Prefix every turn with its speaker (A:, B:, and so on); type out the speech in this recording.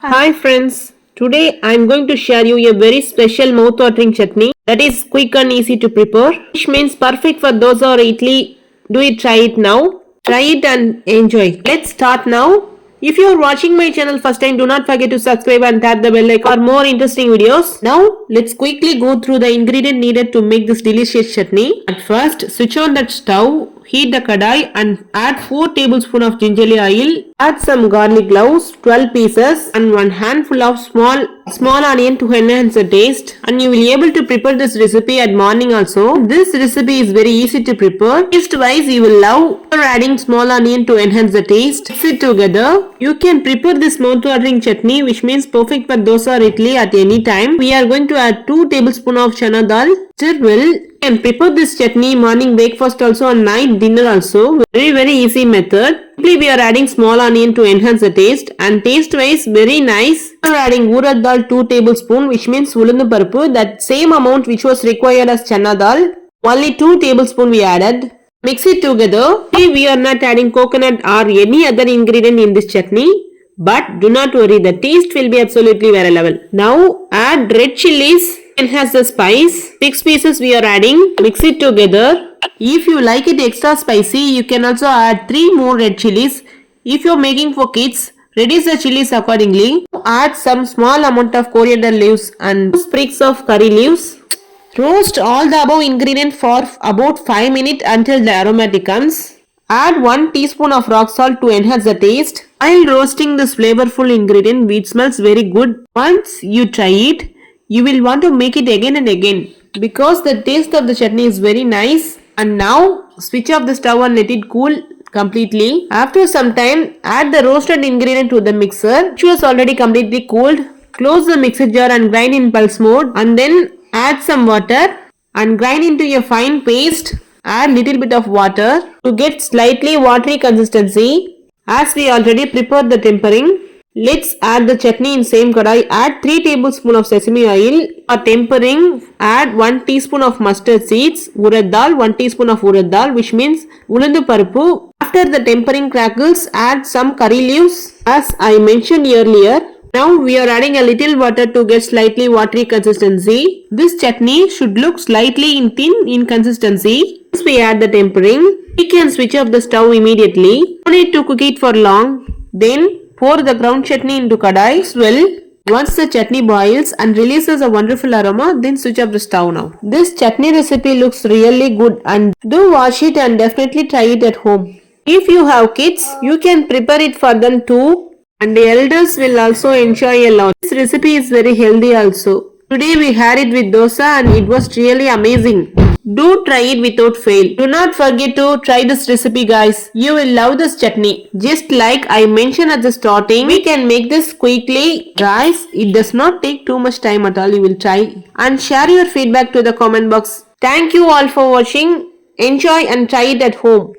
A: Hi friends, today I am going to share you a very special mouth-watering chutney that is quick and easy to prepare, which means perfect for dosa or idli. Do it, try it now. Try it and enjoy. Let's start now. If you are watching my channel first time, do not forget to subscribe and tap the bell icon for more interesting videos. Now, let's quickly go through the ingredient needed to make this delicious chutney. At first, switch on that stove. Heat the kadai and add 4 tablespoons of gingerly oil. Add some garlic cloves, 12 pieces, and 1 handful of small onion to enhance the taste. And you will be able to prepare this recipe at morning also. This recipe is very easy to prepare. Taste wise, you will love adding small onion to enhance the taste. Mix it together. You can prepare this mouth-watering chutney, which means perfect for dosa or idli at any time. We are going to add 2 tablespoons of chana dal. Stir well. And prepare this chutney morning breakfast also and night dinner also. Very easy method. Simply we are adding small onion to enhance the taste, and taste wise very nice. We are adding urad dal 2 tablespoons, which means ulandu paruppu, that same amount which was required as chana dal. Only 2 tablespoons we added. Mix it together. We are not adding coconut or any other ingredient in this chutney. But do not worry, the taste will be absolutely very level. Now add red chilies. Enhance the spice. 6 pieces we are adding. Mix it together. If you like it extra spicy, you can also add 3 more red chilies. If you are making for kids, reduce the chilies accordingly. Add some small amount of coriander leaves and sprigs of curry leaves. Roast all the above ingredients for about 5 minutes until the aromatic comes. Add 1 teaspoon of rock salt to enhance the taste. While roasting this flavorful ingredient, which smells very good, once you try it, you will want to make it again and again because the taste of the chutney is very nice. And now switch off the stove and let it cool completely. After some time, add the roasted ingredient to the mixer, which was already completely cooled. Close the mixer jar and grind in pulse mode, and then add some water and grind into a fine paste. Add little bit of water to get slightly watery consistency. As we already prepared the tempering, let's add the chutney in same kadai. Add 3 tablespoons of sesame oil. For tempering, add 1 teaspoon of mustard seeds, urad dal, 1 teaspoon of urad dal, which means ulandu paruppu. After the tempering crackles, add some curry leaves as I mentioned earlier. Now we are adding a little water to get slightly watery consistency. This chutney should look slightly thin in consistency. Once we add the tempering, we can switch off the stove immediately. No need to cook it for long. Then pour the ground chutney into kadai. Well, once the chutney boils and releases a wonderful aroma, then switch off the stove now. This chutney recipe looks really good, and do watch it and definitely try it at home. If you have kids, you can prepare it for them too, and the elders will also enjoy a lot. This recipe is very healthy also. Today we had it with dosa and it was really amazing. Do try it without fail. Do not forget to try this recipe, guys. You will love this chutney. Just like I mentioned at the starting, we can make this quickly. Guys, it does not take too much time at all. You will try and share your feedback to the comment box. Thank you all for watching. Enjoy and try it at home.